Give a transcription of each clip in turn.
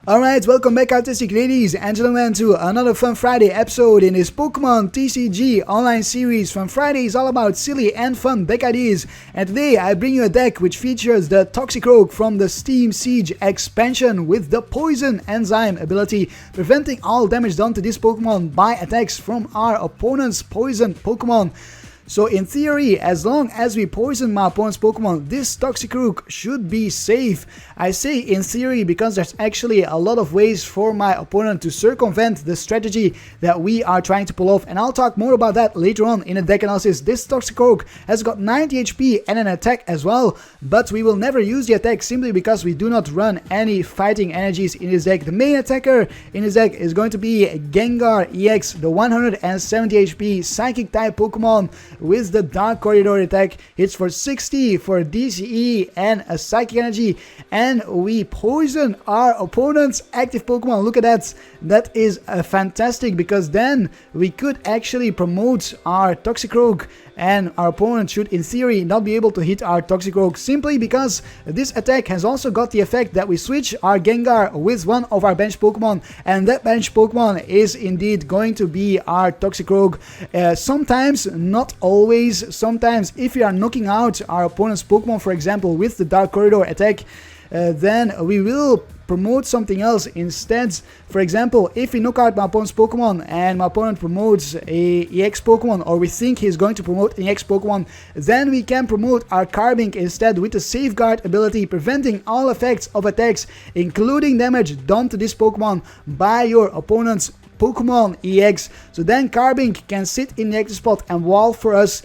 Alright, welcome back artistic ladies and gentlemen to another Fun Friday episode in this Pokémon TCG Online series. Fun Friday is all about silly and fun deck ideas, and today I bring you a deck which features the Toxicroak from the Steam Siege expansion with the Poison Enzyme ability, preventing all damage done to this Pokémon by attacks from our opponent's poison Pokémon. So in theory, as long as we poison my opponent's Pokemon, this Toxicroak should be safe. I say in theory because there's actually a lot of ways for my opponent to circumvent the strategy that we are trying to pull off, and I'll talk more about that later on in the deck analysis. This Toxicroak has got 90 HP and an attack as well, but we will never use the attack simply because we do not run any fighting energies in this deck. The main attacker in this deck is going to be Gengar-EX, the 170 HP Psychic type Pokemon with the Dark Corridor attack. Hits for 60 for DCE and a Psychic Energy, and we poison our opponent's active Pokemon. Look at that. That is fantastic, because then we could actually promote our Toxicroak, and our opponent should in theory not be able to hit our Toxicroak, simply because this attack has also got the effect that we switch our Gengar with one of our bench Pokemon, and that bench Pokemon is indeed going to be our Toxicroak. Sometimes, not always, sometimes if we are knocking out our opponent's Pokemon, for example with the Dark Corridor attack, then we will promote something else instead. For example, if we knock out my opponent's Pokemon and my opponent promotes a EX Pokemon, or we think he's going to promote an EX Pokemon, then we can promote our Carbink instead with the Safeguard ability, preventing all effects of attacks, including damage done to this Pokemon by your opponent's Pokemon EX. So then Carbink can sit in the active spot and wall for us,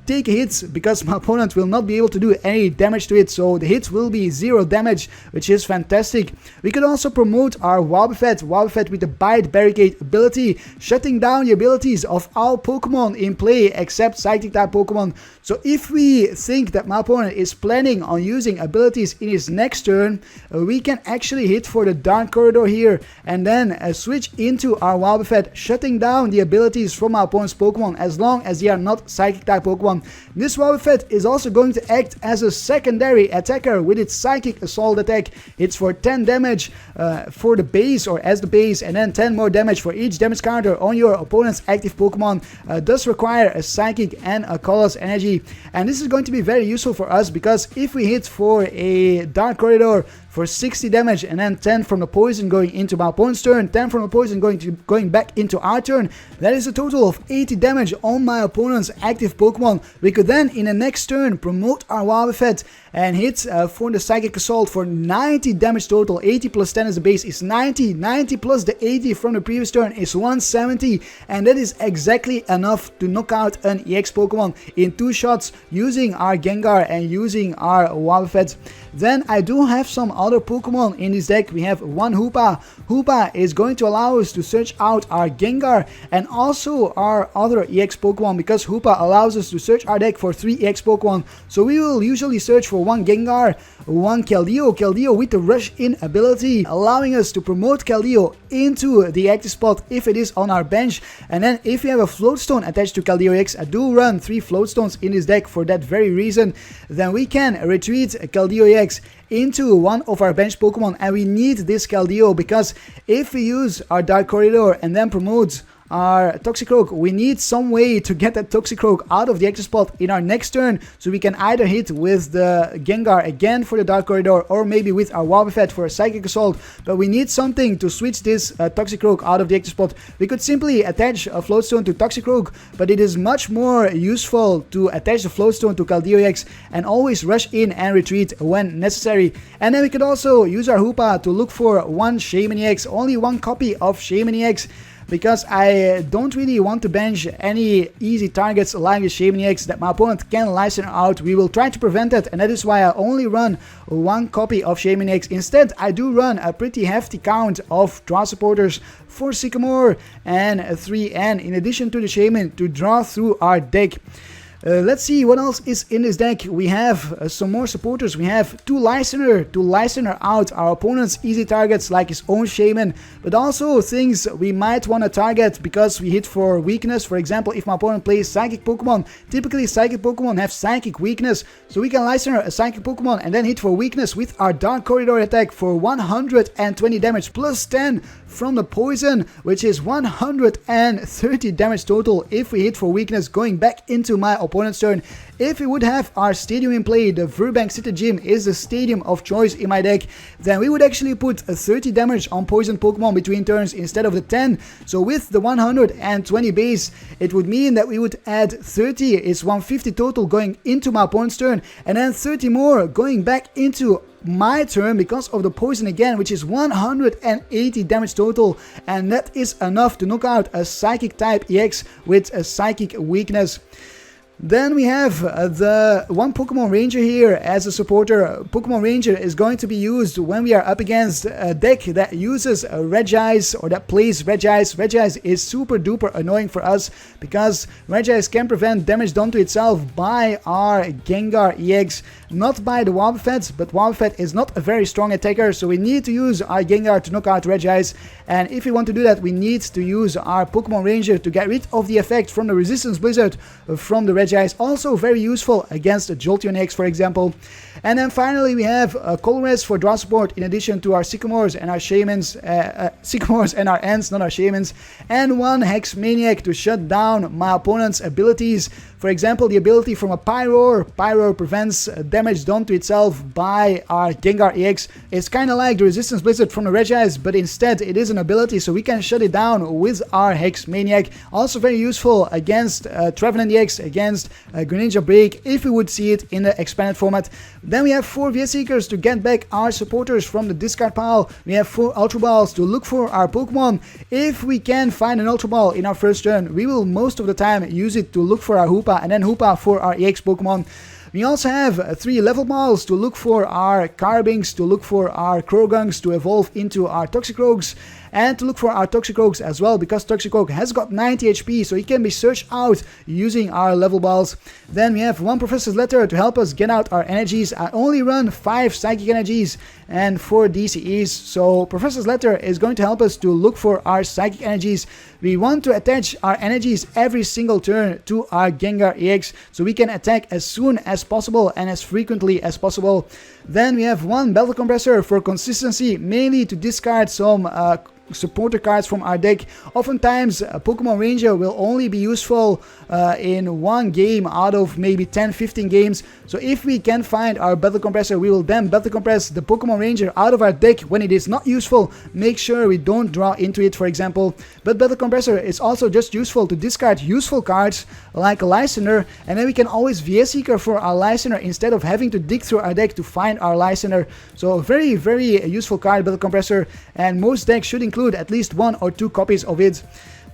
take hits, because my opponent will not be able to do any damage to it, so the hits will be 0 damage, which is fantastic. We could also promote our Wobbuffet with the Bite Barricade ability, shutting down the abilities of all Pokemon in play except Psychic type Pokemon. So if we think that my opponent is planning on using abilities in his next turn, we can actually hit for the Dark Corridor here, and then switch into our Wobbuffet, shutting down the abilities from our opponent's Pokemon as long as they are not Psychic type Pokemon. This Wobbuffet is also going to act as a secondary attacker with its Psychic Assault attack. It's for 10 damage for the base, or as the base, and then 10 more damage for each damage counter on your opponent's active Pokemon. Does require a Psychic and a Colorless Energy, and this is going to be very useful for us, because if we hit for a Dark Corridor for 60 damage and then 10 from the poison going into my opponent's turn, 10 from the poison going back into our turn, that is a total of 80 damage on my opponent's active Pokemon. We could then in the next turn promote our Wobbuffet and hit for the Psychic Assault for 90 damage total. 80 plus 10 as the base is 90, 90 plus the 80 from the previous turn is 170, and that is exactly enough to knock out an EX Pokemon in 2 shots using our Gengar and using our Wobbuffet. Then I do have some other Pokemon in this deck. We have one Hoopa. Hoopa is going to allow us to search out our Gengar and also our other EX Pokemon, because Hoopa allows us to search our deck for 3 EX Pokemon. So we will usually search for one Gengar, one Keldeo with the Rush In ability, allowing us to promote Keldeo into the active spot if it is on our bench. And then if we have a Floatstone attached to Keldeo-EX, I do run 3 Floatstones in this deck for that very reason, then we can retreat Keldeo-EX into one of our bench Pokemon, and we need this Keldeo, because if we use our Dark Corridor and then promote our Toxicroak, we need some way to get that Toxicroak out of the active spot in our next turn, so we can either hit with the Gengar again for the Dark Corridor, or maybe with our Wobbuffet for a Psychic Assault, but we need something to switch this Toxicroak out of the active spot. We could simply attach a Floatstone to Toxicroak, but it is much more useful to attach the Floatstone to Keldeo-EX and always rush in and retreat when necessary. And then we could also use our Hoopa to look for one Shaymin-EX, only one copy of Shaymin-EX, because I don't really want to bench any easy targets like the Shaymin-EX that my opponent can license out. We will try to prevent that, and that is why I only run one copy of Shaymin-EX. Instead, I do run a pretty hefty count of draw supporters, 4 Sycamore and 3 N, in addition to the Shaymin, to draw through our deck. Let's see what else is in this deck. We have some more supporters. We have 2 Listener to listener out our opponent's easy targets like his own Shaymin, but also things we might want to target because we hit for weakness. For example, if my opponent plays Psychic Pokemon, typically Psychic Pokemon have Psychic weakness, so we can Listener a Psychic Pokemon and then hit for weakness with our Dark Corridor attack for 120 damage plus 10 from the poison, which is 130 damage total if we hit for weakness going back into my opponent's turn. If we would have our stadium in play, the Verbank City Gym is the stadium of choice in my deck, then we would actually put 30 damage on poison Pokemon between turns instead of the 10. So with the 120 base, it would mean that we would add 30, it's 150 total going into my opponent's turn, and then 30 more going back into my turn because of the poison again, which is 180 damage total, and that is enough to knock out a Psychic type EX with a Psychic weakness. Then we have the one Pokemon Ranger here as a supporter. Pokemon Ranger is going to be used when we are up against a deck that uses Regice or that plays Regice. Regice is super duper annoying for us because Regice can prevent damage done to itself by our Gengar-EX, not by the Wobbuffet, but Wobbuffet is not a very strong attacker, so we need to use our Gengar to knock out Regice. And if we want to do that, we need to use our Pokemon Ranger to get rid of the effect from the Resistance Blizzard from the Regice. Also very useful against Jolteon X, for example. And then finally we have Colress for draw support in addition to our Sycamores and our Shaymins, Sycamores and our Ents, not our Shaymins, and one Hex Maniac to shut down my opponent's abilities. For example, the ability from a Pyroar. Pyroar prevents damage done to itself by our Gengar-EX. It's kind of like the Resistance Blizzard from the Regice, but instead it is an ability, so we can shut it down with our Hex Maniac. Also very useful against Trevenant EX, against Greninja Break, if we would see it in the expanded format. Then we have 4 VS Seekers to get back our supporters from the discard pile. We have 4 Ultra Balls to look for our Pokemon. If we can find an Ultra Ball in our first turn, we will most of the time use it to look for our Hoopa, and then Hoopa for our EX Pokemon. We also have 3 level balls to look for our Carbinks, to look for our Croagunks to evolve into our Toxicroaks, and to look for our Toxicroaks as well, because Toxicroak has got 90 HP, so it can be searched out using our level balls. Then we have 1 Professor's Letter to help us get out our energies. I only run 5 Psychic energies and 4 DCEs, so Professor's Letter is going to help us to look for our Psychic energies. We want to attach our energies every single turn to our Gengar-EX, so we can attack as soon as possible and as frequently as possible. Then we have 1 Battle Compressor for consistency, mainly to discard some supporter cards from our deck. Oftentimes a Pokemon Ranger will only be useful in 1 game out of maybe 10-15 games, so if we can find our Battle Compressor, we will then Battle Compress the Pokemon Ranger out of our deck when it is not useful. Make sure we don't draw into it, for example. But Battle Compressor is also just useful to discard useful cards like a Listener, and then we can always VS Seeker for our Listener instead of having to dig through our deck to find our Listener. So very, very useful card, Battle Compressor, and most decks should include at least 1 or 2 copies of it.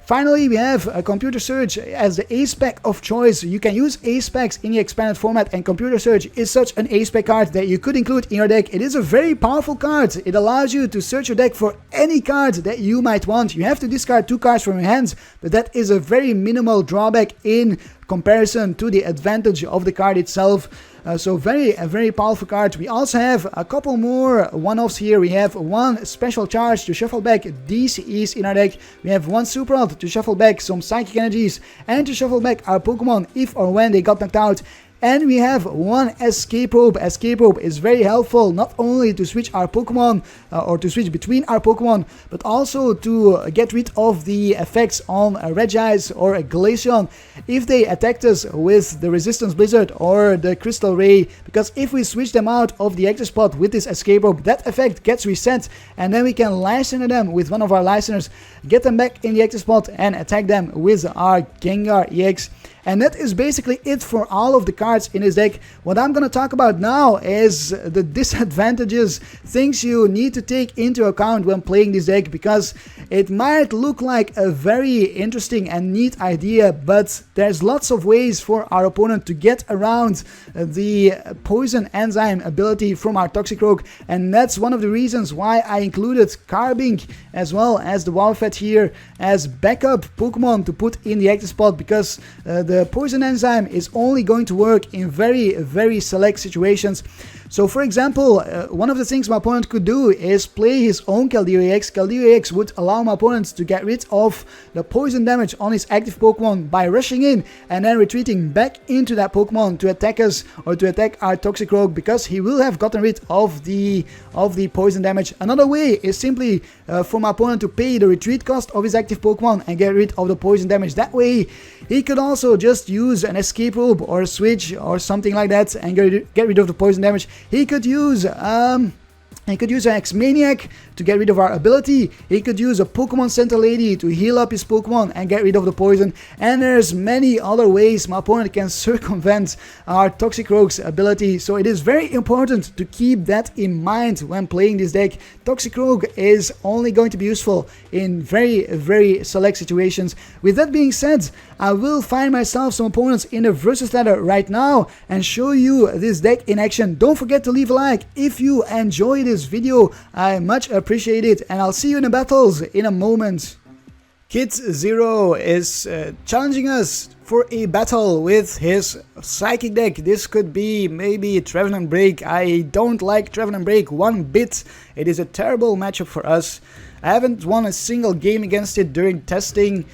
Finally, we have a Computer Search as the ace pack of choice. You can use ace packs in the expanded format, and Computer Search is such an ace pack card that you could include in your deck. It is a very powerful card. It allows you to search your deck for any card that you might want. You have to discard 2 cards from your hands, but that is a very minimal drawback in comparison to the advantage of the card itself. So a very powerful card. We also have a couple more one-offs here. We have 1 Special Charge to shuffle back DCEs in our deck. We have 1 Super Rod to shuffle back some Psychic energies and to shuffle back our Pokemon if or when they got knocked out. And we have 1 Escape Rope. Escape Rope is very helpful not only to switch our Pokemon or to switch between our Pokemon, but also to get rid of the effects on a Regice or a Glaceon if they attacked us with the Resistance Blizzard or the Crystal Ray, because if we switch them out of the active spot with this Escape Rope, that effect gets reset, and then we can Listener them with one of our Listeners, get them back in the active spot and attack them with our Gengar-EX. And that is basically it for all of the cards in this deck. What I'm going to talk about now is the disadvantages, things you need to take into account when playing this deck, because it might look like a very interesting and neat idea, but there's lots of ways for our opponent to get around the Poison Enzyme ability from our Toxicroak, and that's one of the reasons why I included Carbink as well as the Wobbuffet here as backup Pokemon to put in the active spot, because the the poison enzyme is only going to work in very select situations. So for example, one of the things my opponent could do is play his own Keldeo-EX. Keldeo-EX would allow my opponent to get rid of the poison damage on his active Pokemon by rushing in and then retreating back into that Pokemon to attack us or to attack our Toxicroak, because he will have gotten rid of the poison damage. Another way is simply for my opponent to pay the retreat cost of his active Pokemon and get rid of the poison damage. That way he could also just use an escape rope or a switch or something like that and get rid of the poison damage. He could use an Hex Maniac to get rid of our ability. He could use a Pokemon Center Lady to heal up his Pokemon and get rid of the poison. And there's many other ways my opponent can circumvent our Toxicroak's ability. So it is very important to keep that in mind when playing this deck. Toxicroak is only going to be useful in very select situations. With that being said, I will find myself some opponents in the versus ladder right now and show you this deck in action. Don't forget to leave a like if you enjoy this video. I much appreciate it, and I'll see you in the battles in a moment. Kid Zero is challenging us for a battle with his Psychic deck. This could be maybe Trevenant Break. I don't like Trevenant Break one bit. It is a terrible matchup for us. I haven't won a single game against it during testing.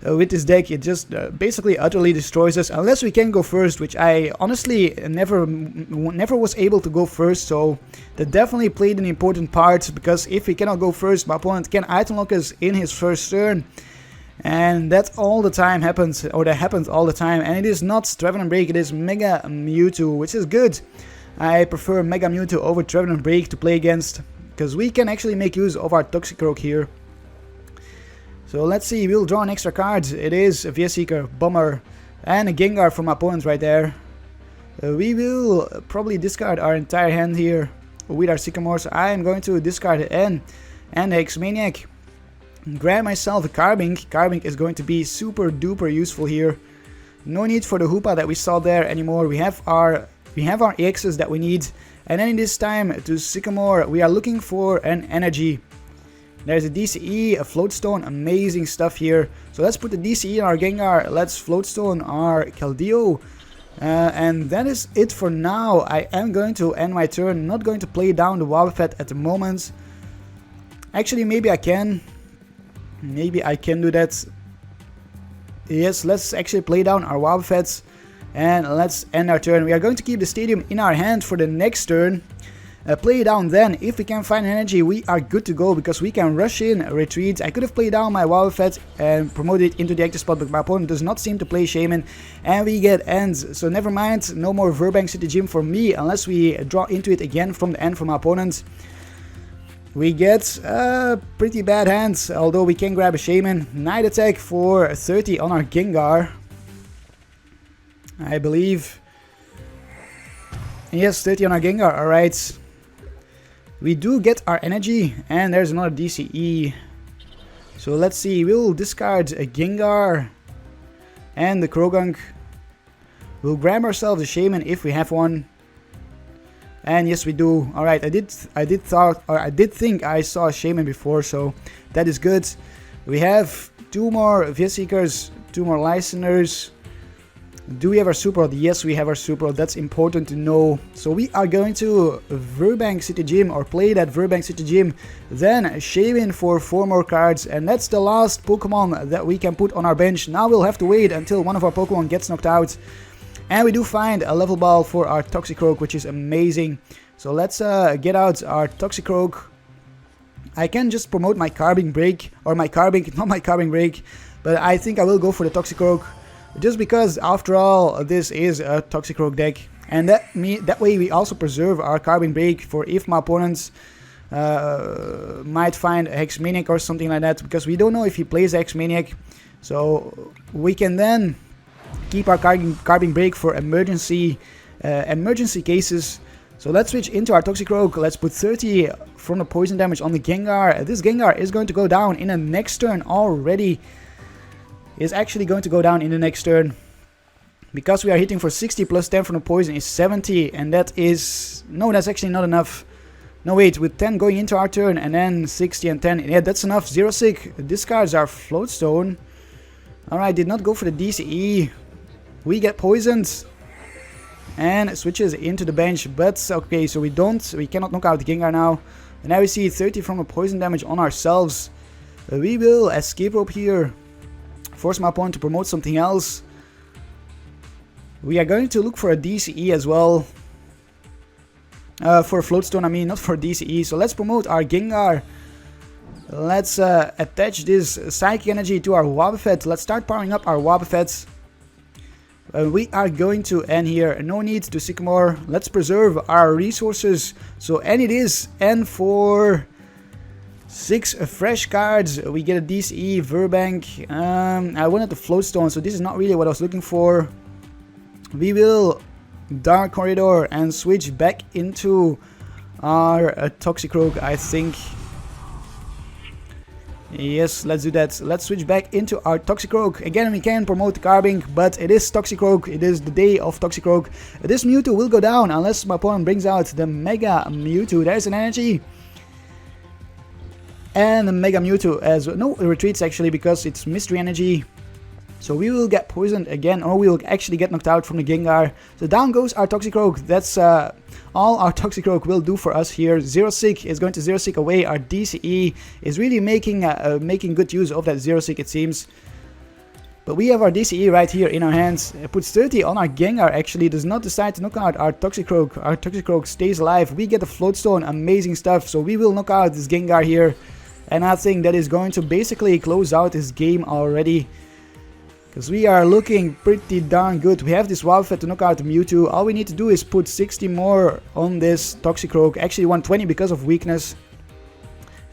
With this deck, it just basically utterly destroys us unless we can go first, which I honestly never was able to go first. So that definitely played an important part, because if we cannot go first, my opponent can item lock us in his first turn, and that all the time happens, or that happens all the time. And it is not Trevenant Break, it is Mega Mewtwo, which is good. I prefer Mega Mewtwo over Trevenant Break to play against, because we can actually make use of our Toxicroak here. So let's see, we'll draw an extra card. It is a Seeker, Bomber, and a Gengar from my opponent right there. We will probably discard our entire hand here with our Sycamore. So I am going to discard the N and the Hex Maniac. Grab myself a Carbink. Carbink is going to be super duper useful here. No need for the Hoopa that we saw there anymore. We have our EXs that we need. And then this time to Sycamore, we are looking for an energy. There's a DCE, a Floatstone, amazing stuff here. So let's put the DCE in our Gengar, let's Floatstone our Keldeo. And that is it for now. I am going to end my turn, not going to play down the Wobbuffet at the moment. Actually, maybe I can. Maybe I can do that. Yes, let's actually play down our Wobbuffets. And let's end our turn. We are going to keep the stadium in our hand for the next turn. Play down then. If we can find energy, we are good to go, because we can rush in, retreat. I could have played down my Wobbuffet and promoted it into the active spot, but my opponent does not seem to play Shaymin, and we get ends. So never mind, no more Verbank City Gym for me, unless we draw into it again from the end from my opponent. We get pretty bad hands, although we can grab a Shaymin. Night attack for 30 on our Gengar, I believe. Yes, 30 on our Gengar, alright. We do get our energy, and there's another DCE. So let's see, we'll discard a Gengar and the Croagunk. We'll grab ourselves a Shaymin if we have one. And yes, we do. Alright, I did think I saw a Shaymin before, so that is good. We have two more Seekers, two more Listeners. Do we have our Super Rod? Yes, we have our Super Rod. That's important to know. So we are going to Verbank City Gym, or play that Verbank City Gym. Then Shaymin for 4 more cards. And that's the last Pokemon that we can put on our bench. Now we'll have to wait until one of our Pokemon gets knocked out. And we do find a level ball for our Toxicroak, which is amazing. So let's get out our Toxicroak. I can just promote my Carbink Break, or my Carbink, not my Carbink Break. But I think I will go for the Toxicroak. Just because, after all, this is a Toxicroak deck, and that way we also preserve our Carbink Break for if my opponents might find a Hex Maniac or something like that, because we don't know if he plays Hex Maniac. So we can then keep our Carbink Break for emergency cases. So let's switch into our Toxicroak. Let's put 30 from the poison damage on the Gengar. This Gengar is going to go down in the next turn already. Is actually going to go down in the next turn, because we are hitting for 60 plus 10 from the poison is 70, and that is, no, that's actually not enough. No, wait, with 10 going into our turn and then 60 and 10, yeah, that's enough. Zero Sick discards our Floatstone. Alright, did not go for the DCE. We get poisoned. And switches into the bench. But okay, so we cannot knock out Gengar now. And now we see 30 from the poison damage on ourselves. We will escape rope here. Force my opponent to promote something else. We are going to look for a DCE as well. For a float stone, I mean, not for DCE. So let's promote our Gengar. Let's attach this psychic energy to our Wobbuffet. Let's start powering up our Wobbuffet. We are going to end here. No need to Sycamore. Let's preserve our resources. So and it is. And for 6 fresh cards, we get a DCE, Verbank. I wanted the float stone, so this is not really what I was looking for. We will Dark Corridor and switch back into our Toxicroak, I think. Yes, let's do that. Let's switch back into our Toxicroak. Again, we can promote Carbink, but it is Toxicroak. It is the day of Toxicroak. This Mewtwo will go down unless my opponent brings out the Mega Mewtwo. There's an energy. And the Mega Mewtwo as well. No, it retreats actually because it's Mystery Energy. So we will get poisoned again, or we will actually get knocked out from the Gengar. So down goes our Toxicroak. That's all our Toxicroak will do for us here. Zero Sick is going to Zero Sick away. Our DCE is really making good use of that Zero Sick, it seems. But we have our DCE right here in our hands. It puts 30 on our Gengar actually. Does not decide to knock out our Toxicroak. Our Toxicroak stays alive. We get the Float Stone. Amazing stuff. So we will knock out this Gengar here. And I think that is going to basically close out this game already. Because we are looking pretty darn good. We have this Wobbuffet to knock out the Mewtwo. All we need to do is put 60 more on this Toxicroak. Actually 120 because of weakness.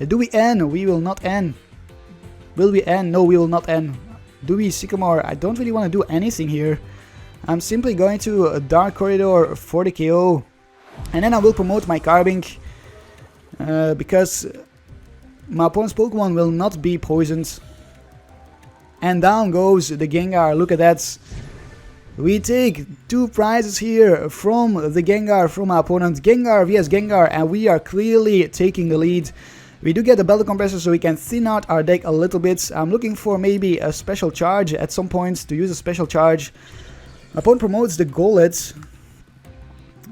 Do we end? We will not end. Will we end? No, we will not end. Do we Sycamore? I don't really want to do anything here. I'm simply going to a Dark Corridor for the KO. And then I will promote my Carbink. Because my opponent's Pokemon will not be poisoned. And down goes the Gengar. Look at that. We take 2 prizes here from the Gengar, from our opponent. Gengar vs Gengar, and we are clearly taking the lead. We do get the Belt Compressor so we can thin out our deck a little bit. I'm looking for maybe a special charge at some point to use a special charge. My opponent promotes the Golett.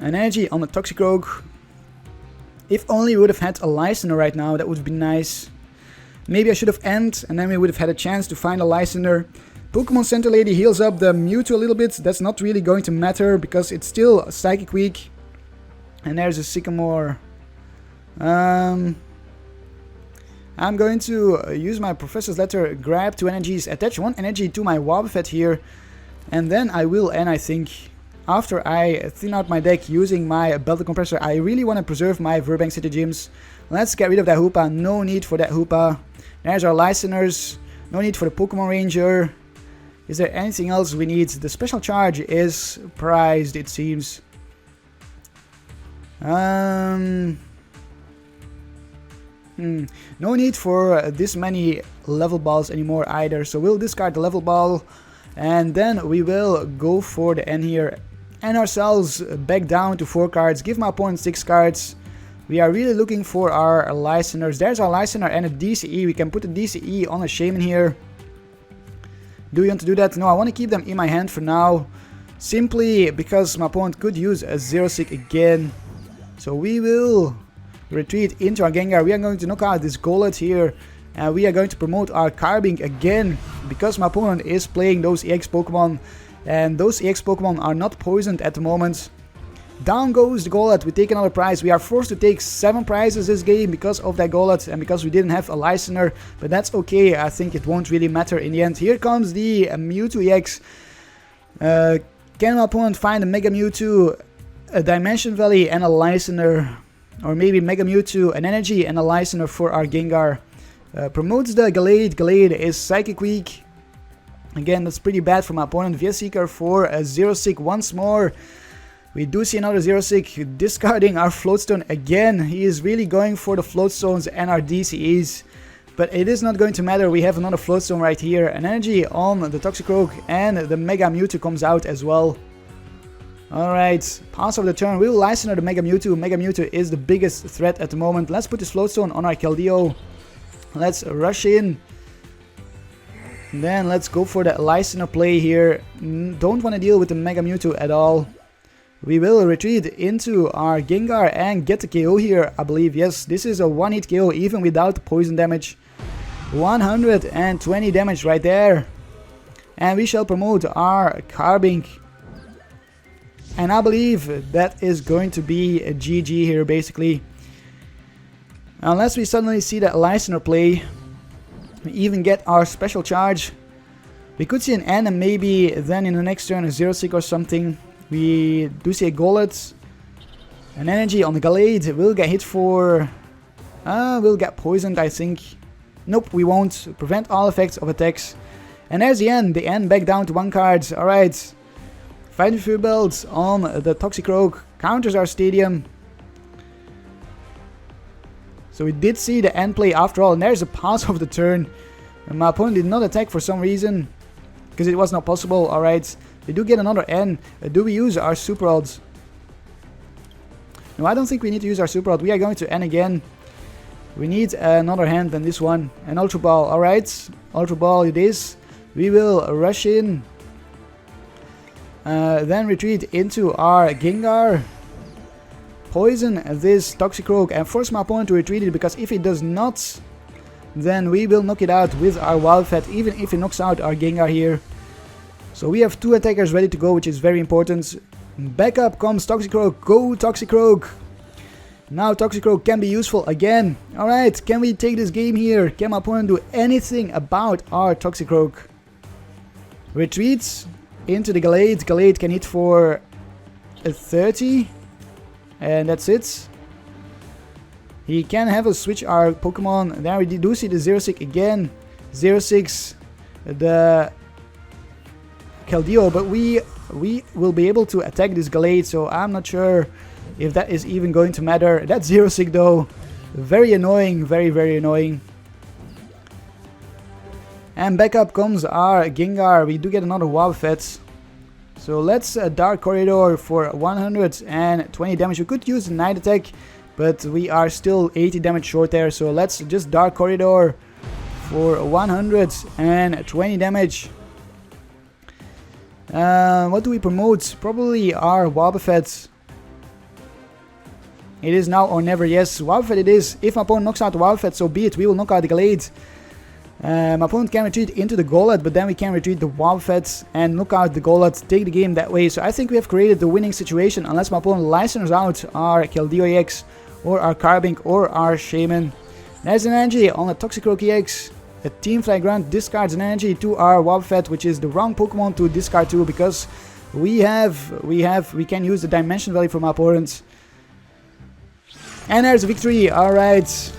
An energy on the Toxicroak. If only we would have had a Listener right now, that would be nice. Maybe I should have ended, and then we would have had a chance to find a Listener. Pokemon Center Lady heals up the Mewtwo a little bit. That's not really going to matter, because it's still Psychic weak. And there's a Sycamore. I'm going to use my Professor's Letter, grab 2 energies, attach 1 energy to my Wobbuffet here. And then I will end, I think. After I thin out my deck using my Belt Compressor, I really want to preserve my Verbank City Gyms. Let's get rid of that Hoopa. No need for that Hoopa. There's our Listeners. No need for the Pokemon Ranger. Is there anything else we need? The special charge is prized, it seems. No need for this many level balls anymore either. So we'll discard the level ball. And then we will go for the end here. And ourselves back down to 4 cards. Give my opponent 6 cards. We are really looking for our Listeners. There's our Listener and a DCE. We can put a DCE on a Shaymin here. Do we want to do that? No, I want to keep them in my hand for now. Simply because my opponent could use a Zero Sick again. So we will retreat into our Gengar. We are going to knock out this Golett here. And we are going to promote our Carbink again. Because my opponent is playing those EX Pokemon. And those EX Pokemon are not poisoned at the moment. Down goes the Golett. We take another prize. We are forced to take 7 prizes this game because of that Golett and because we didn't have a Listener. But that's okay. I think it won't really matter in the end. Here comes the Mewtwo EX. Can my opponent find a Mega Mewtwo, a Dimension Valley and a Listener? Or maybe Mega Mewtwo, an Energy and a Listener for our Gengar. Promotes the Glade. Glade is Psychic weak. Again, that's pretty bad for my opponent. Via Seeker for a Zero Sick once more. We do see another Zero Sick discarding our Float Stone again. He is really going for the Float Stones and our DCEs. But it is not going to matter. We have another Float Stone right here. An energy on the Toxicroak and the Mega Mewtwo comes out as well. Alright, pass of the turn. We will Listener the Mega Mewtwo. Mega Mewtwo is the biggest threat at the moment. Let's put this Float Stone on our Keldeo. Let's rush in. Then let's go for the Listener play here. Don't want to deal with the Mega Mewtwo at all. We will retreat into our Gengar and get the KO here, I believe. Yes, this is a one-hit KO even without poison damage. 120 damage right there. And we shall promote our Carbink. And I believe that is going to be a GG here, basically. Unless we suddenly see that Listener play. We even get our special charge. We could see an N and maybe then in the next turn a Zero-Sick or something. We do see a Golett. An energy on the Glade. We'll get hit for... we'll get poisoned, I think. Nope, we won't. Prevent all effects of attacks. And there's the end. The end back down to 1 card. Alright. Fighting Fury Belt on the Toxicroak. Counters our Stadium. So we did see the end play after all. And there's a pass of the turn. And my opponent did not attack for some reason. Because it was not possible. Alright. We do get another N. Do we use our Super Odds? No, I don't think we need to use our Super Odd. We are going to N again. We need another hand than this one. An Ultra Ball. Alright. Ultra Ball it is. We will rush in. Then retreat into our Gengar. Poison this Toxicroak and force my opponent to retreat it, because if it does not, then we will knock it out with our Wobbuffet, even if it knocks out our Gengar here. So we have 2 attackers ready to go, which is very important. Back up comes Toxicroak. Go Toxicroak! Now Toxicroak can be useful again. Alright, can we take this game here? Can my opponent do anything about our Toxicroak? Retreats into the Glade. Glade can hit for a 30. And that's it. He can have us switch our Pokemon. There we do see the Zero-Sick again. Zero-Six, the Keldeo, but we will be able to attack this Glade, so I'm not sure if that is even going to matter. That Zero-Sick though, very annoying, very annoying. And back up comes our Gengar. We do get another Wobbuffet. So let's Dark Corridor for 120 damage. We could use the Night Attack, but we are still 80 damage short there. So let's just Dark Corridor for 120 damage. What do we promote? Probably our Wobbuffet. It is now or never. Yes, Wobbuffet it is. If my opponent knocks out the Wobbuffet, so be it. We will knock out the Glade. My opponent can retreat into the Golett, but then we can retreat the Wobbuffet and knock out the Golett, take the game that way. So I think we have created the winning situation, unless my opponent licensed out our Keldeo-EX or our Carbink or our Shaymin. There's an energy on the Toxicroak EX. A Team Flagrant discards an energy to our Wobbuffet, which is the wrong Pokemon to discard to, because we can use the Dimension Value from our opponent. And there's a victory. Alright.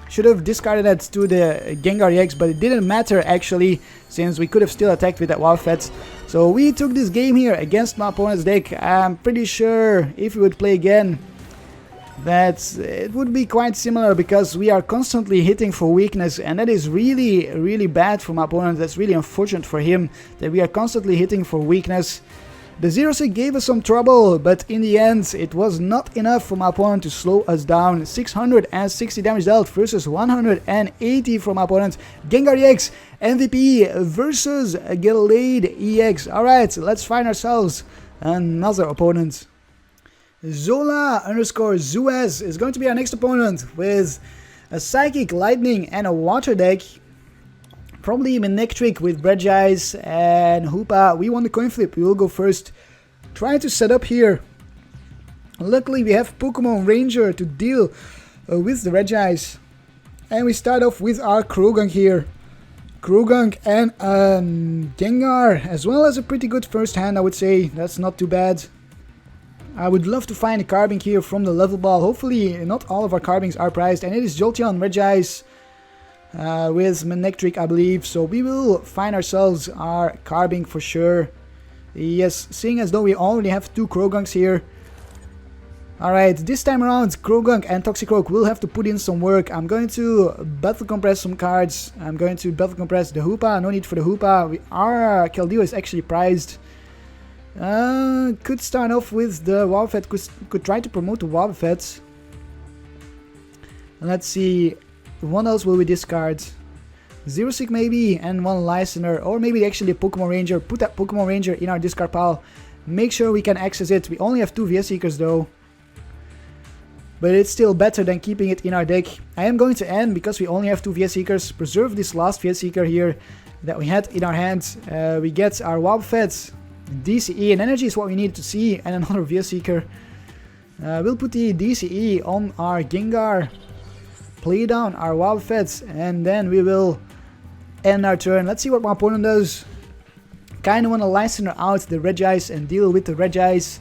Should have discarded that to the Gengar-EX, but it didn't matter actually, since we could have still attacked with that Wobbuffet. So we took this game here against my opponent's deck. I'm pretty sure if we would play again, that it would be quite similar, because we are constantly hitting for weakness, and that is really bad for my opponent. That's really unfortunate for him that we are constantly hitting for weakness. The Zero-Sick gave us some trouble, but in the end it was not enough for my opponent to slow us down. 660 damage dealt versus 180 from my opponent. Gengar-EX MVP versus Blockade. Alright, let's find ourselves another opponent. Zola_Zuez is going to be our next opponent with a Psychic, Lightning and a Water deck. Probably Manectric with Regice and Hoopa. We want the coin flip. We will go first. Trying to set up here. Luckily we have Pokemon Ranger to deal with the Regice. And we start off with our Croagunk here. Croagunk and Gengar, as well as a pretty good first hand, I would say. That's not too bad. I would love to find a Carbink here from the level ball. Hopefully not all of our Carbinks are prized. And it is Jolteon, Regice, with Manectric, I believe. So we will find ourselves our Carbink for sure. Yes, seeing as though we already have 2 Croagunks here. Alright, this time around Croagunk and Toxicroak will have to put in some work. I'm going to Battle Compress some cards. I'm going to Battle Compress the Hoopa. No need for the Hoopa. Our Keldeo is actually prized. Could start off with the Wobbuffet. Could try to promote the Wobbuffet. Let's see. What else will we discard? Zero Sick maybe, and one Listener, or maybe actually a Pokemon Ranger. Put that Pokemon Ranger in our discard pile. Make sure we can access it. We only have 2 VS Seekers though. But it's still better than keeping it in our deck. I am going to end, because we only have 2 VS Seekers, preserve this last VS Seeker here that we had in our hand. We get our Wobbuffet, DCE, and Energy is what we need to see, and another VS Seeker. We'll put the DCE on our Gengar, play down our Wobbuffet, and then we will end our turn. Let's see what my opponent does. Kinda wanna Listener out the Regice and deal with the Regice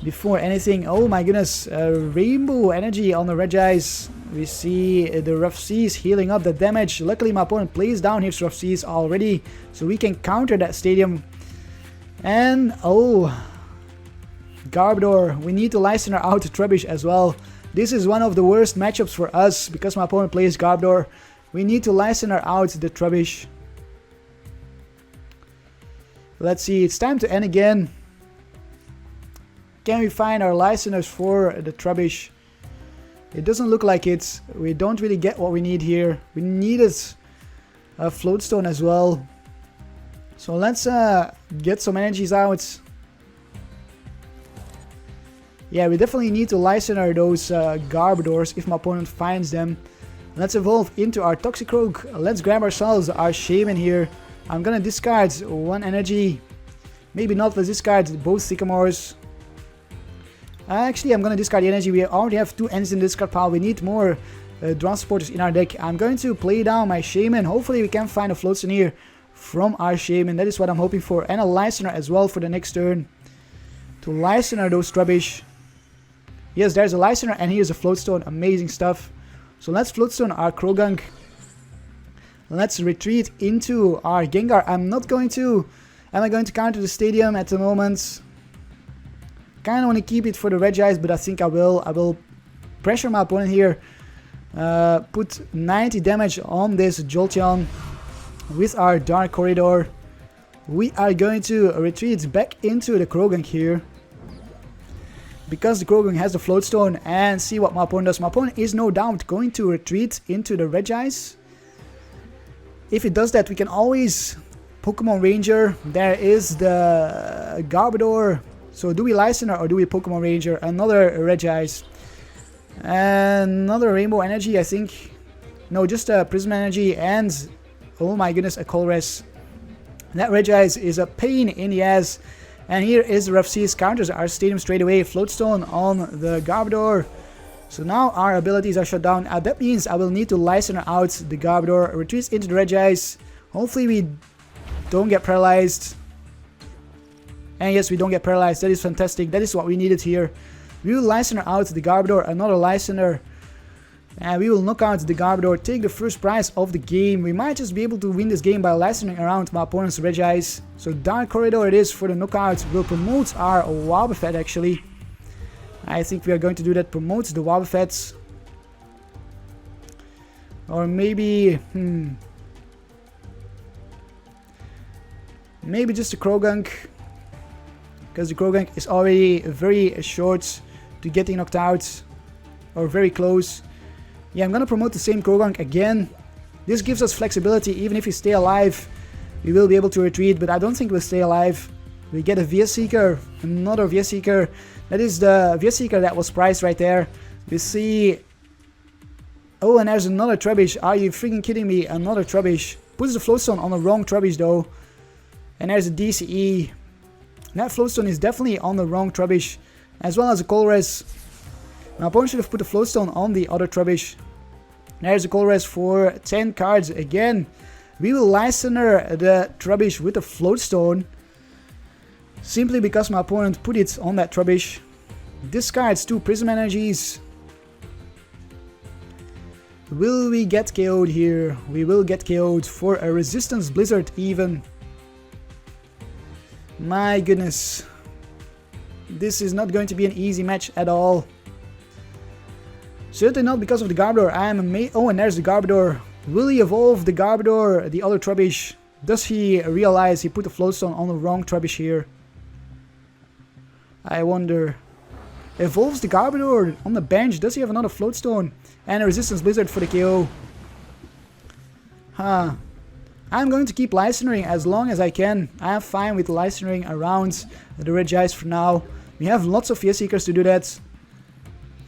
before anything. Oh my goodness, Rainbow Energy on the Regice. We see the Rough Seas healing up the damage. Luckily my opponent plays down his Rough Seas already, so we can counter that Stadium. And oh, Garbodor, we need to Listener out the Trubbish as well. This is one of the worst matchups for us, because my opponent plays Garbodor. We need to Listener out the Trubbish. Let's see, it's time to end again. Can we find our Listeners for the Trubbish? It doesn't look like it. We don't really get what we need here. We needed a Floatstone as well. So let's get some energies out. Yeah, we definitely need to Listener those Garbodors if my opponent finds them. Let's evolve into our Toxicroak. Let's grab ourselves our Shaymin here. I'm gonna discard one energy. Maybe not, let's discard both Sycamores. Actually, I'm gonna discard the energy. We already have 2 ends in the discard pile. We need more transporters in our deck. I'm going to play down my Shaymin. Hopefully we can find a Floatstone here from our Shaymin. That is what I'm hoping for. And a Listener as well for the next turn. To Listener those Trubbish. Yes, there's a Listener and here's a Floatstone. Amazing stuff. So let's Floatstone our Croagunk. Let's retreat into our Gengar. Am I going to counter the Stadium at the moment? Kinda want to keep it for the Regice, but I think I will. I will pressure my opponent here. Put 90 damage on this Jolteon with our Dark Corridor. We are going to retreat back into the Croagunk here, because the Croagunk has the Floatstone, and see what my opponent does. My opponent is no doubt going to retreat into the Regice. If it does that, we can always Pokemon Ranger. There is the Garbodor. So do we Listener or do we Pokemon Ranger? Another Regice. Another Rainbow Energy, I think. No, just a Prism Energy and, oh my goodness, a Colress. That Regice is a pain in the ass. And here is the Rough Seas, counters our Stadium straight away. Floatstone on the Garbodor. So now our abilities are shut down. That means I will need to Listener out the Garbodor. Retreats into the Regice. Hopefully we don't get paralyzed. And yes, we don't get paralyzed. That is fantastic. That is what we needed here. We will Listener out the Garbodor. Another Listener. And we will knock out the Garbodor. Take the first prize of the game. We might just be able to win this game by Listening around my opponent's Regice. So Dark Corridor it is for the knockout. We'll promote our Wobbuffet actually. I think we are going to do that. Promote the Wobbuffet. Or maybe... maybe just the Croagunk. Because the Croagunk is already very short to getting knocked out. Or very close. Yeah, I'm gonna promote the same Croagunk again. This gives us flexibility. Even if we stay alive, we will be able to retreat. But I don't think we'll stay alive. We get a VS Seeker. Another VS Seeker. That is the VS Seeker that was priced right there. We see... oh, and there's another Trubbish. Are you freaking kidding me? Another Trubbish. Puts the Floatstone on the wrong Trubbish though. And there's a DCE. That Floatstone is definitely on the wrong Trubbish. As well as a Colress. My opponent should have put the Floatstone on the other Trubbish. There's a Colress for 10 cards again. We will Listener the Trubbish with the Floatstone. Simply because my opponent put it on that Trubbish. Discards 2 Prism Energies. Will we get KO'd here? We will get KO'd for a Resistance Blizzard even. My goodness. This is not going to be an easy match at all. Certainly not because of the Garbodor. I am amazed. Oh, and there's the Garbodor. Will he evolve the Garbodor, the other Trubbish? Does he realize he put the Floatstone on the wrong Trubbish here? I wonder. Evolves the Garbodor on the bench. Does he have another Floatstone? And a Resistance Blizzard for the KO. I'm going to keep licensing as long as I can. I'm fine with licensing around the Regice for now. We have lots of VS-Seekers to do that.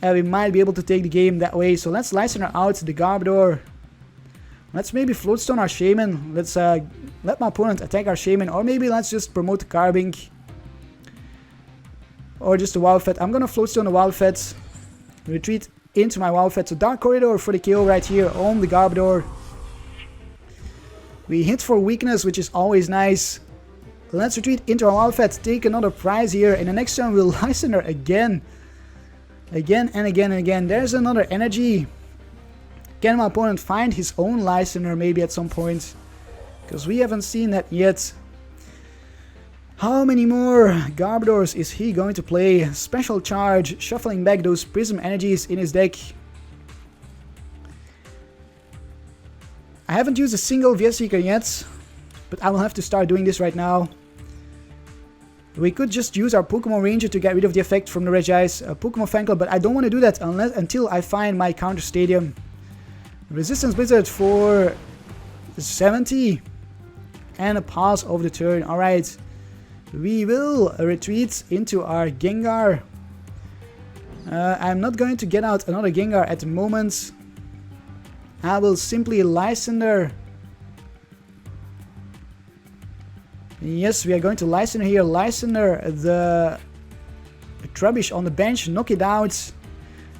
And we might be able to take the game that way. So let's license out the Garbodor. Let's maybe Floatstone our Shaymin. Let's let my opponent attack our Shaymin. Or maybe let's just promote the Carbink. Or just the Wobbuffet. I'm gonna Floatstone the Wobbuffet. Retreat into my Wobbuffet. So Dark Corridor for the KO right here on the Garbodor. We hit for weakness, which is always nice. Let's retreat into our Wobbuffet, take another prize here, and the next turn we'll license her again. Again and again and again. There's another energy. Can my opponent find his own licenser maybe at some point? Because we haven't seen that yet. How many more Garbodors is he going to play? Special charge, shuffling back those Prism energies in his deck. I haven't used a single VS-Seeker yet, but I will have to start doing this right now. We could just use our Pokemon Ranger to get rid of the effect from the Regice Pokemon Fan Club, but I don't want to do that until I find my Counter Stadium. Resistance Blizzard for 70 and a pass over the turn. Alright, we will retreat into our Gengar. I'm not going to get out another Gengar at the moment. I will simply Lysander. Yes, we are going to Lysander here. Lysander the Trubbish on the bench, knock it out.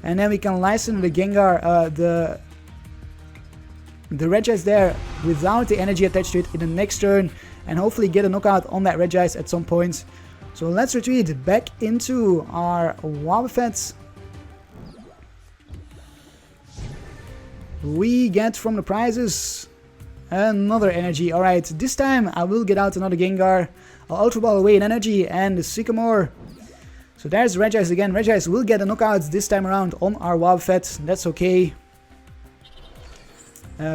And then we can Lysander the Gengar, the Regice there without the energy attached to it in the next turn. And hopefully get a knockout on that Regice at some point. So let's retreat back into our Wobbuffet. We get from the prizes another energy. Alright, this time I will get out another Gengar. I'll Ultra Ball away an energy and the Sycamore. So there's Regice again. Regice will get a knockout this time around on our Wobbuffet. That's okay.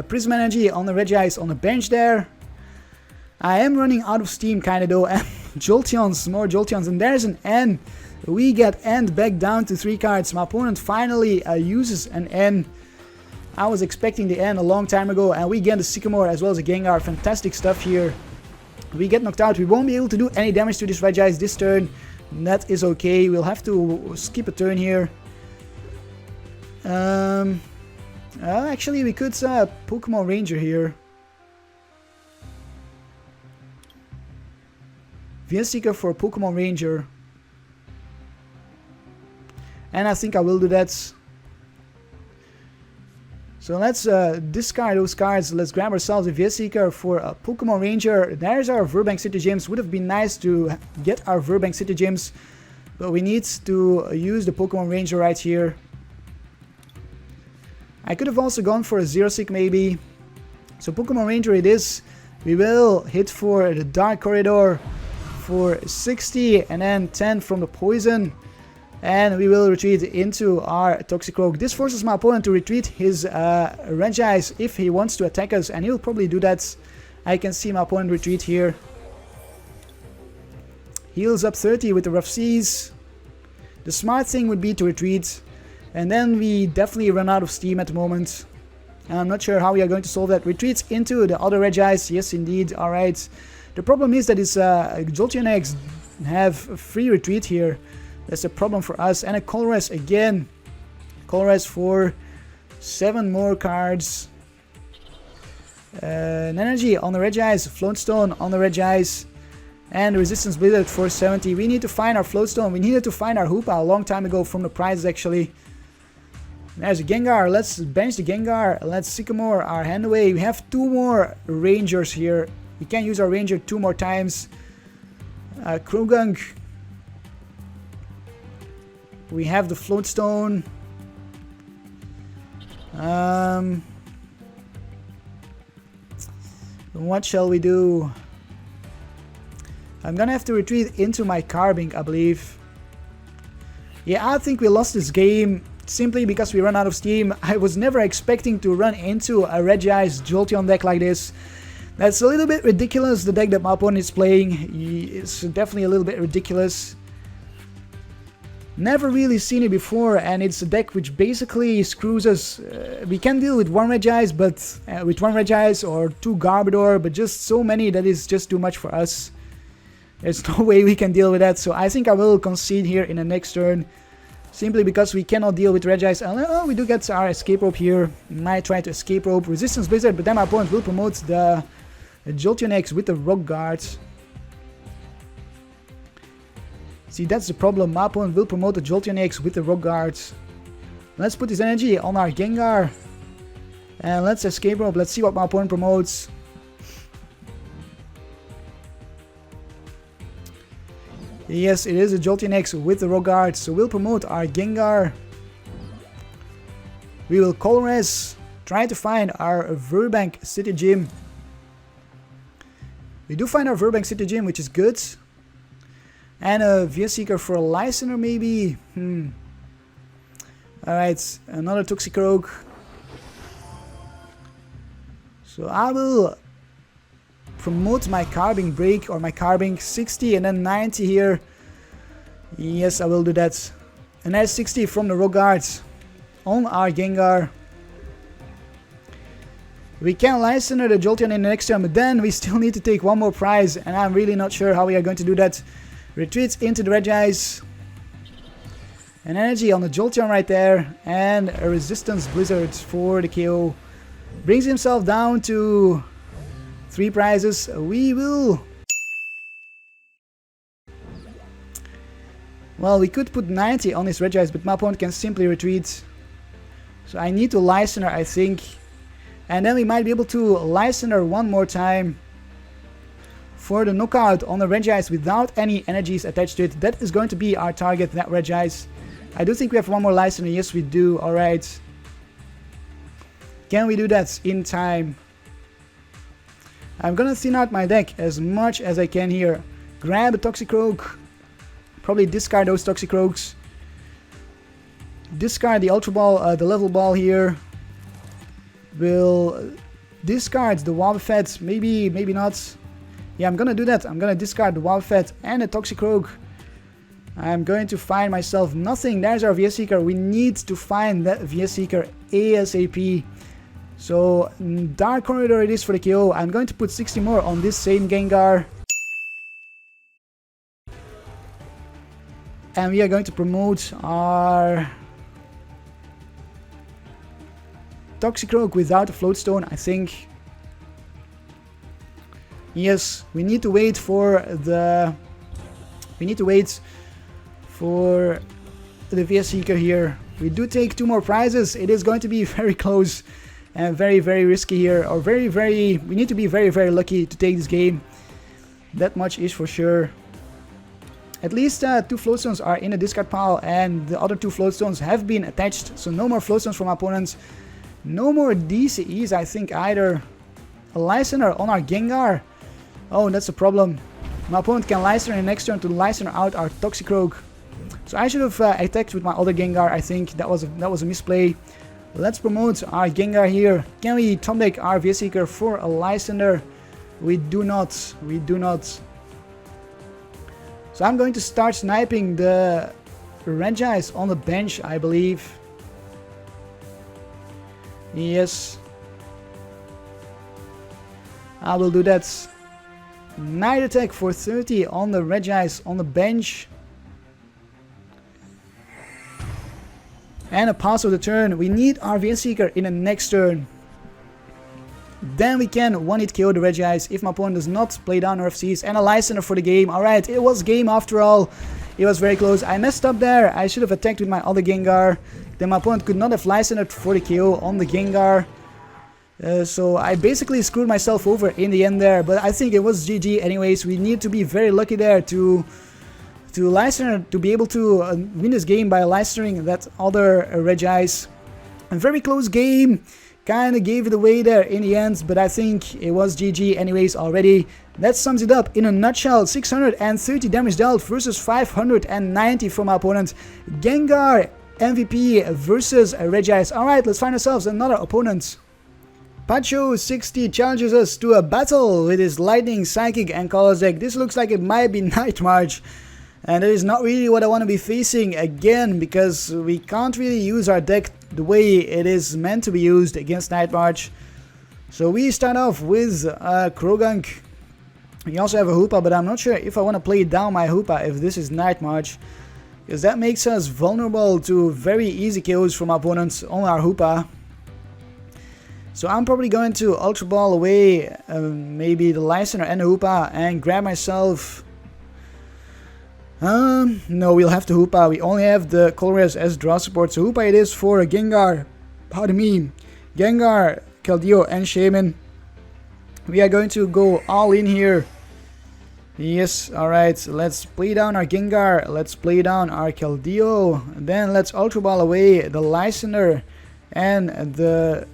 Prism energy on the Regice on the bench there. I am running out of steam kinda though. And Jolteons, more Jolteons. And there's an N. We get N back down to 3 cards. My opponent finally uses an N. I was expecting the N a long time ago, and we get the Sycamore as well as a Gengar. Fantastic stuff here. We get knocked out. We won't be able to do any damage to this Regice this turn. That is okay. We'll have to skip a turn here. Actually, we could Pokemon Ranger here. VS-Seeker for Pokemon Ranger. And I think I will do that. So let's discard those cards. Let's grab ourselves a VS-Seeker for a Pokemon Ranger. There's our Verbank City Gyms. Would have been nice to get our Verbank City Gyms, but we need to use the Pokemon Ranger right here. I could have also gone for a Zero-Seek maybe. So Pokemon Ranger it is. We will hit for the Dark Corridor for 60 and then 10 from the Poison. And we will retreat into our Toxicroak. This forces my opponent to retreat his Regice if he wants to attack us. And he'll probably do that. I can see my opponent retreat here. Heals up 30 with the Rough Seas. The smart thing would be to retreat. And then we definitely run out of steam at the moment. I'm not sure how we are going to solve that. Retreats into the other Regice. Yes, indeed. Alright. The problem is that his Jolteon eggs have free retreat here. That's a problem for us. And a Colress again. Colress for 7 more cards. An energy on the Regice. Floatstone on the Regice. And Resistance Blizzard for 70. We need to find our Floatstone. We needed to find our Hoopa a long time ago from the prizes actually. There's a Gengar. Let's bench the Gengar. Let's Sycamore our hand away. We have 2 more Rangers here. We can use our Ranger 2 more times. Croagunk. We have the Floatstone. What shall we do? I'm gonna have to retreat into my Carbink, I believe. Yeah, I think we lost this game simply because we ran out of steam. I was never expecting to run into a Regice Jolteon deck like this. That's a little bit ridiculous, the deck that my opponent is playing. It's definitely a little bit ridiculous. Never really seen it before, and it's a deck which basically screws us. We can deal with one Regice, but with one Regice or two Garbodor, but just so many that is just too much for us. There's no way we can deal with that, so I think I will concede here in the next turn. Simply because we cannot deal with Regice. Oh, we do get our escape rope here. Might try to escape rope. Resistance Blizzard, but then my opponent will promote the Jolteon-EX with the Rock Guard. See, that's the problem. My opponent will promote the Jolteon-EX with the Rock Guard. Let's put his energy on our Gengar. And let's escape rope. Let's see what my opponent promotes. Yes, it is a Jolteon-EX with the Rock Guard. So we'll promote our Gengar. We will Colress. Try to find our Verbank City Gym. We do find our Verbank City Gym, which is good. And a Seeker for a Listener, maybe. Alright, another Toxicroak. So I will promote my Carbink break or my Carbink 60 and then 90 here. Yes, I will do that. And that's 60 from the Rock Guard on our Gengar. We can Listener the Jolteon in the next turn, but then we still need to take one more prize, and I'm really not sure how we are going to do that. Retreats into the Regice. An energy on the Jolteon right there, and a Resistance Blizzard for the KO. Brings himself down to 3 prizes. We will... Well, we could put 90 on his Regice, but my opponent can simply retreat. So I need to Listener, I think. And then we might be able to Listener one more time for the knockout on the Regice without any energies attached to it. That is going to be our target, that Regice. I do think we have one more Listener. Yes, we do. Alright. Can we do that in time? I'm gonna thin out my deck as much as I can here. Grab a Toxicroak. Probably discard those Toxicroaks. Discard the Ultra Ball, the Level Ball here. We'll discard the Wobbuffet. Maybe not. Yeah, I'm gonna do that. I'm gonna discard the Wobbuffet and the Toxicroak. I'm going to find myself nothing. There's our Seeker. We need to find that Seeker ASAP. So, Dark Corridor it is for the KO. I'm going to put 60 more on this same Gengar. And we are going to promote our Toxicroak without a Float Stone, I think. Yes, we need to wait for the... We need to wait for the Seeker here. We do take 2 more prizes. It is going to be very close and very, very risky here. Or very, very... We need to be very, very lucky to take this game. That much is for sure. At least 2 Float Stones are in the discard pile, and the other 2 Float Stones have been attached. So no more Float Stones from our opponents. No more DCEs, I think, either. A Listener on our Gengar. Oh, that's a problem. My opponent can Listener in the next turn to Listener out our Toxicroak. So I should have attacked with my other Gengar. I think that was a misplay. Let's promote our Gengar here. Can we top deck our Seeker for a Listener? We do not. We do not. So I'm going to start sniping the Regice on the bench, I believe. Yes. I will do that. Night attack for 30 on the Regice on the bench. And a pass of the turn. We need our Seeker in the next turn. Then we can one-hit KO the Regice if my opponent does not play down RFCs and a Listener for the game. Alright, it was game after all. It was very close. I messed up there. I should have attacked with my other Gengar. Then my opponent could not have Listener for the KO on the Gengar. So I basically screwed myself over in the end there. But I think it was GG anyways. We need to be very lucky there to Listener, to be able to win this game by Licensing that other Regice. A very close game. Kinda gave it away there in the end, but I think it was GG anyways already. That sums it up in a nutshell. 630 damage dealt versus 590 from our opponent. Gengar MVP versus Regice. Alright, let's find ourselves another opponent. Pacho60 challenges us to a battle with his Lightning, Psychic and Colors deck. This looks like it might be Night March. And that is not really what I want to be facing again, because we can't really use our deck the way it is meant to be used against Night March. So we start off with Croagunk. We also have a Hoopa, but I'm not sure if I want to play down my Hoopa if this is Night March, because that makes us vulnerable to very easy KOs from opponents on our Hoopa. So I'm probably going to Ultra Ball away maybe the Lysander and the Hoopa and grab myself... no, we'll have the Hoopa. We only have the Colress as draw support, so Hoopa it is for a Gengar. Pardon me. Gengar, Keldeo and Shaymin. We are going to go all in here. Yes, alright, let's play down our Gengar, let's play down our Keldeo, then let's Ultra Ball away the Lysander and the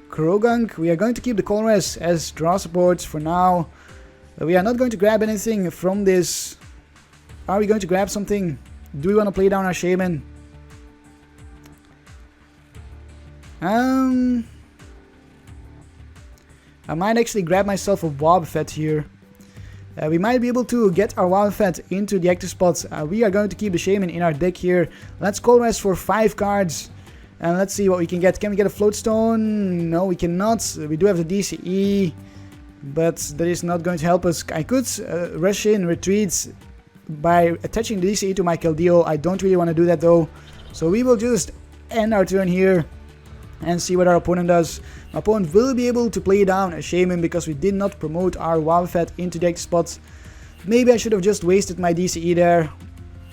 Croagunk. We are going to keep the Colress as draw supports for now. We are not going to grab anything from this. Are we going to grab something? Do we want to play down our Shaymin? I might actually grab myself a Wobbuffet here. We might be able to get our Wobbuffet into the active spots. We are going to keep the Shaymin in our deck here. Let's Colress for 5 cards. And let's see what we can get. Can we get a Float Stone? No, we cannot. We do have the DCE. But that is not going to help us. I could rush in, retreat by attaching the DCE to my Keldeo. I don't really want to do that though. So we will just end our turn here and see what our opponent does. My opponent will be able to play down a Shaymin because we did not promote our Wobbuffet into the active spots. Maybe I should have just wasted my DCE there.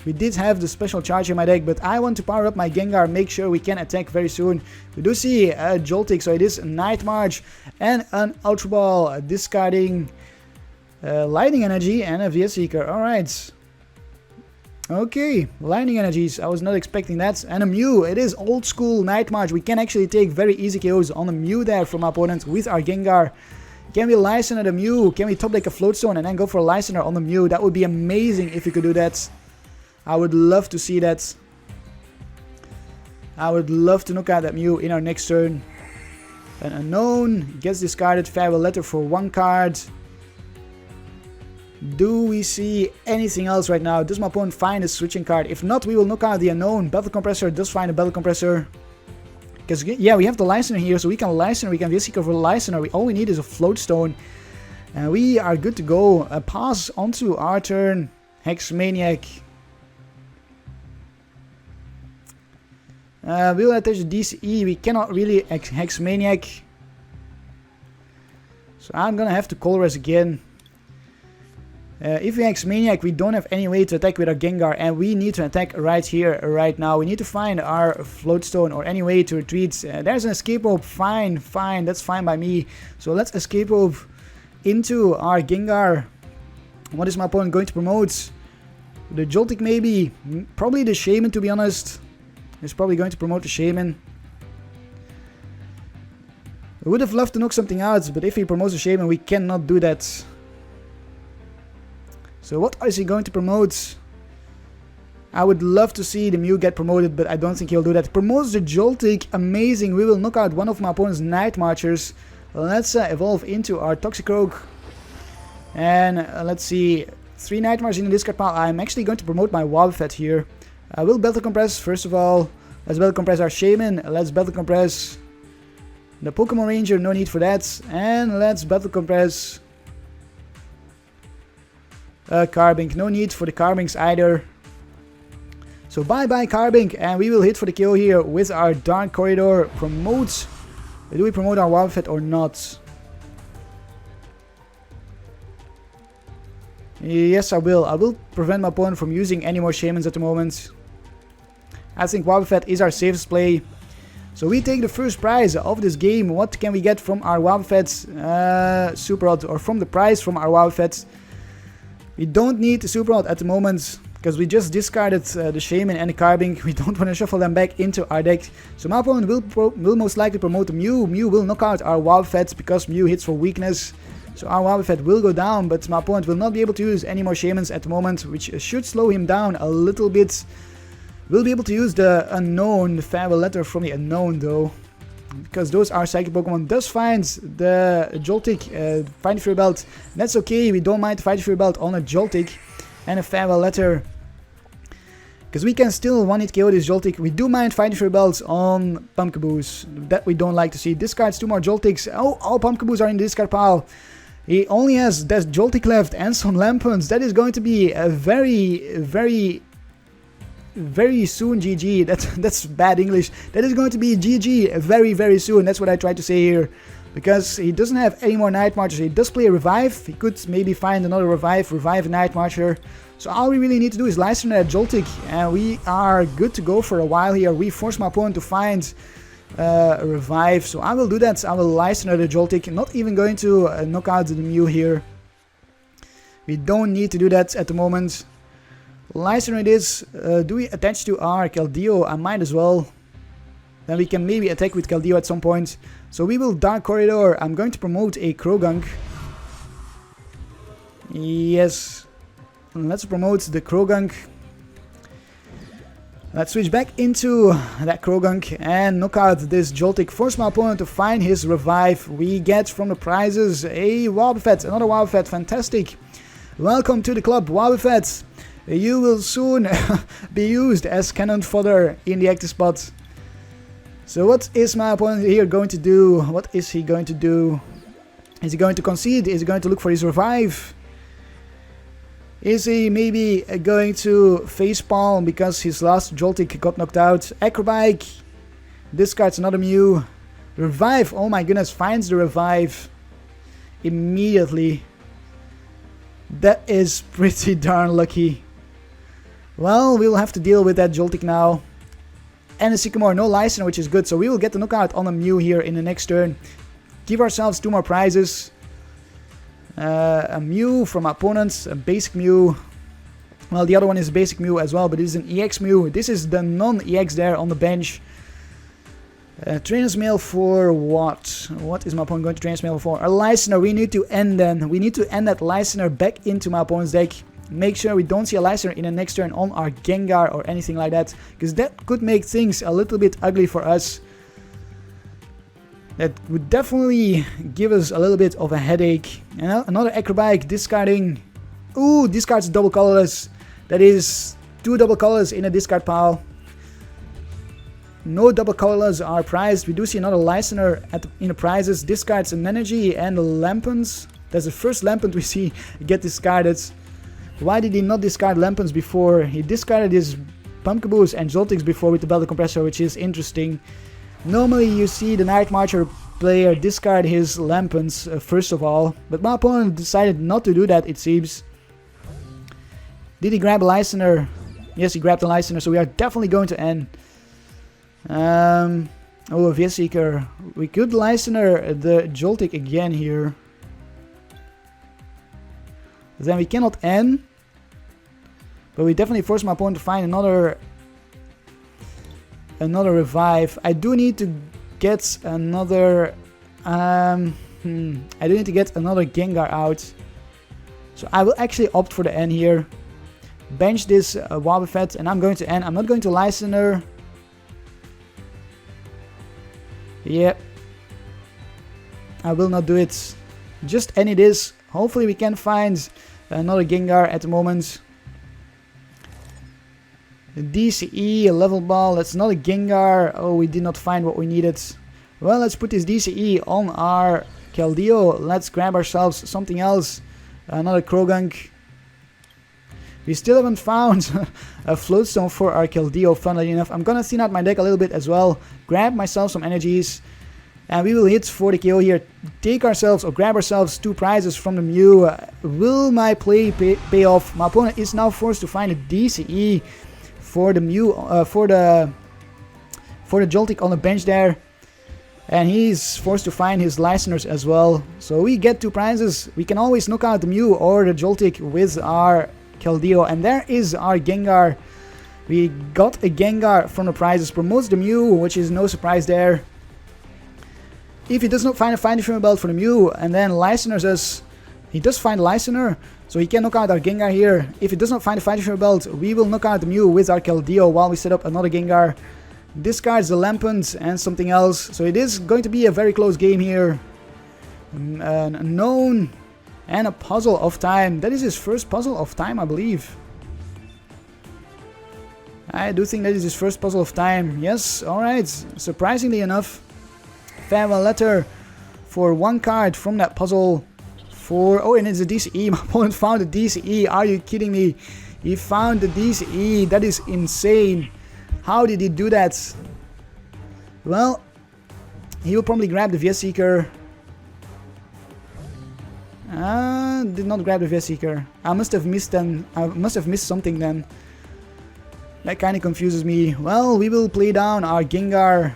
We did have the special charge in my deck, but I want to power up my Gengar, make sure we can attack very soon. We do see a Joltik, so it is Night March and an Ultra Ball, discarding Lightning Energy and a VS Seeker. Alright. Okay, Lightning Energies, I was not expecting that. And a Mew, it is old school Night March. We can actually take very easy KOs on a Mew there from our opponent with our Gengar. Can we Lysander the Mew? Can we top deck a Float Stone and then go for a Lysander on the Mew? That would be amazing if we could do that. I would love to see that. I would love to knock out that Mew in our next turn. An Unknown gets discarded. Farewell Letter for 1 card. Do we see anything else right now? Does my opponent find a switching card? If not, we will knock out the Unknown. Battle Compressor does find a Battle Compressor. Because, yeah, we have the Lysander here, so we can Lysander, we can VS-Seeker for the Lysander. All we need is a Float Stone. And we are good to go. Pass onto our turn. Hex Maniac. We'll attach the DCE. We cannot really Hex Maniac. So I'm gonna have to Colress again. If we Hex Maniac, we don't have any way to attack with our Gengar, and we need to attack right here, right now. We need to find our Float Stone or any way to retreat. There's an Escape Rope. Fine, fine, that's fine by me. So let's Escape Rope into our Gengar. What is my opponent going to promote? The Joltik maybe? Probably the Shaymin, to be honest. He's probably going to promote the Shaymin. I would have loved to knock something out, but if he promotes the Shaymin, we cannot do that. So what is he going to promote? I would love to see the Mew get promoted, but I don't think he'll do that. Promotes the Joltik, amazing. We will knock out one of my opponent's Night Marchers. Let's evolve into our Toxicroak. And let's see, 3 Night Marchers in the discard pile. I'm actually going to promote my Wobbuffet here. I will Battle Compress first of all. Let's Battle Compress our Shaymin. Let's Battle Compress the Pokemon Ranger, no need for that. And let's Battle Compress Carbink, no need for the Carbinks either. So bye bye Carbink, and we will hit for the kill here with our Dark Corridor. Promote. Do we promote our Wobbuffet or not? Yes, I will. I will prevent my opponent from using any more Shaymins at the moment. I think Wobbuffet is our safest play. So we take the first prize of this game. What can we get from our Wobbuffet? Super Rod, or from the prize from our Wobbuffet. We don't need the Super Rod at the moment, because we just discarded the Shaymin and the Carbink. We don't want to shuffle them back into our deck. So my opponent will most likely promote the Mew. Mew will knock out our Wobbuffet because Mew hits for weakness. So our Wobbuffet will go down, but my opponent will not be able to use any more Shaymins at the moment, which should slow him down a little bit. We'll be able to use the Unknown, the Farewell Letter from the Unknown though, because those are Psychic Pokemon. Does find the Joltik, Fighting Fury Belt. That's okay, we don't mind the Fighting Fury Belt on a Joltik. And a Farewell Letter. Because we can still one-hit KO this Joltik. We do mind Fighting Fairy Belts on Pumpkaboos. That we don't like to see. Discards 2 more Joltiks. Oh, all Pumpkaboos are in the discard pile. He only has that Joltik left and some Lampons. That is going to be a very soon GG. That's bad English. That is going to be GG very soon. That's what I tried to say here. Because he doesn't have any more Night Marchers. He does play a Revive. He could maybe find another Revive a Night Marcher. So all we really need to do is Lysander at Joltik, and we are good to go for a while here. We force my opponent to find a Revive, so I will do that. I will Lysander the Joltik, not even going to knock out the Mew here. We don't need to do that at the moment. Lysander it is. Do we attach to our Keldeo? I might as well. Then we can maybe attack with Keldeo at some point. So we will Dark Corridor. I'm going to promote a Croagunk. Yes. Let's promote the Croagunk. Let's switch back into that Croagunk and knock out this Joltik. Force my opponent to find his Revive. We get from the prizes a Wobbuffet, another Wobbuffet, fantastic. Welcome to the club, Wobbuffet. You will soon be used as cannon fodder in the active spot. So what is my opponent here going to do? What is he going to do? Is he going to concede? Is he going to look for his Revive? Is he maybe going to facepalm because his last Joltik got knocked out? Acrobike discards another Mew. Revive, oh my goodness, finds the Revive immediately. That is pretty darn lucky. Well, we'll have to deal with that Joltik now. And a Sycamore, no Lysander, which is good. So we will get the knockout on a Mew here in the next turn. Give ourselves 2 more prizes. A Mew from our opponents, a basic Mew. Well, the other one is a basic Mew as well, but this is an EX Mew. This is the non-EX there on the bench. Trainer's Mail for what? What is my opponent going to Trainer's Mail for? A Lysander. We need to end then. We need to end that Lysander back into my opponent's deck. Make sure we don't see a Lysander in the next turn on our Gengar or anything like that. Because that could make things a little bit ugly for us. That would definitely give us a little bit of a headache. And another Acrobike discarding. Ooh, discards double colorless. That is 2 double colors in a discard pile. No double colorless are prized. We do see another Lysander in the prizes. Discards an energy and Lampons. That's the first Lampon we see get discarded. Why did he not discard Lampons before? He discarded his Pumpkaboos and Joltiks before with the Belter Compressor, which is interesting. Normally you see the Night Marcher player discard his Lampons first of all, but my opponent decided not to do that, it seems. Did he grab a Lysander? Yes, he grabbed a Lysander, so we are definitely going to end. Oh, a Seeker. We could Lysander the Joltik again here. Then we cannot end. But we definitely force my opponent to find another Revive. I do need to get another I do need to get another Gengar out. So I will actually opt for the end here. Bench this Wobbuffet and I'm going to end. I'm not going to Lysander. Yep. I will not do it. Just end this. Hopefully we can find another Gengar at the moment. DCE, a level ball, that's not a Gengar. Oh, we did not find what we needed. Well, let's put this DCE on our Keldeo. Let's grab ourselves something else. Another Croagunk. We still haven't found a Floatstone for our Keldeo, funnily enough. I'm gonna thin out my deck a little bit as well. Grab myself some energies. And we will hit for the KO here. Take ourselves or grab ourselves 2 prizes from the Mew. Will my play pay off? My opponent is now forced to find a DCE for the Mew, for the Joltik on the bench there. And he's forced to find his Lysanders as well. So we get 2 prizes. We can always knock out the Mew or the Joltik with our Keldeo. And there is our Gengar. We got a Gengar from the prizes. Promotes the Mew, which is no surprise there. If he does not find a Fighting Fairy Belt for the Mew and then Lysanders us, he does find Lysander, so he can knock out our Gengar here. If he does not find a Fighting Fairy Belt, we will knock out the Mew with our Keldeo while we set up another Gengar. Discards the Lampons and something else, so it is going to be a very close game here. An unknown and a puzzle of time. That is his first puzzle of time, I believe. I do think that is his first puzzle of time. Yes, alright. Surprisingly enough, farewell letter for 1 card from that puzzle. Oh, and it's a DCE. My opponent found a DCE. Are you kidding me? He found the DCE. That is insane. How did he do that? Well, he will probably grab the VS Seeker. Did not grab the VS Seeker. I must have missed something then. That kind of confuses me. Well, we will play down our Gengar.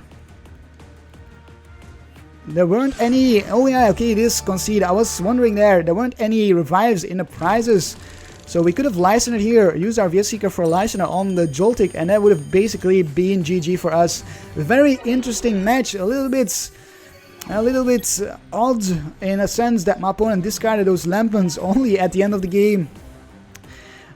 There weren't any... Oh yeah, okay, it is concede. I was wondering there. There weren't any revives in the prizes. So we could have licensed it here, used our VS Seeker for a licenser on the Joltik, and that would have basically been GG for us. A very interesting match, a little bit odd in a sense that my opponent discarded those Lampons only at the end of the game.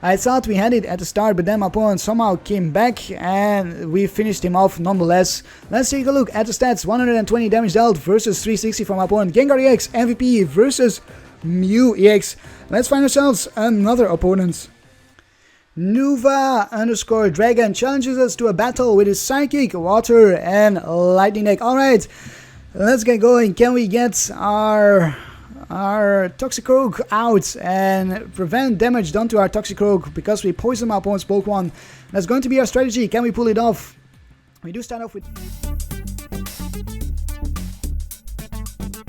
I thought we had it at the start, but then my opponent somehow came back and we finished him off nonetheless. Let's take a look at the stats. 120 damage dealt versus 360 from my opponent. Gengar-EX MVP versus Mew-EX. Let's find ourselves another opponent. Nuva_Dragon challenges us to a battle with his Psychic, Water, and Lightning deck. Alright, let's get going. Can we get our Toxicroak out and prevent damage done to our Toxicroak because we poisoned my opponent's Pokemon? That's going to be our strategy. Can we pull it off? We do start off with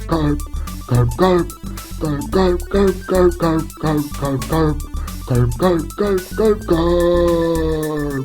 Karp, Karp, Karp, Karp, Karp, Karp, Karp, Karp, Karp, Karp, Karp, Karp, Karp, Karp, Karp, Karp.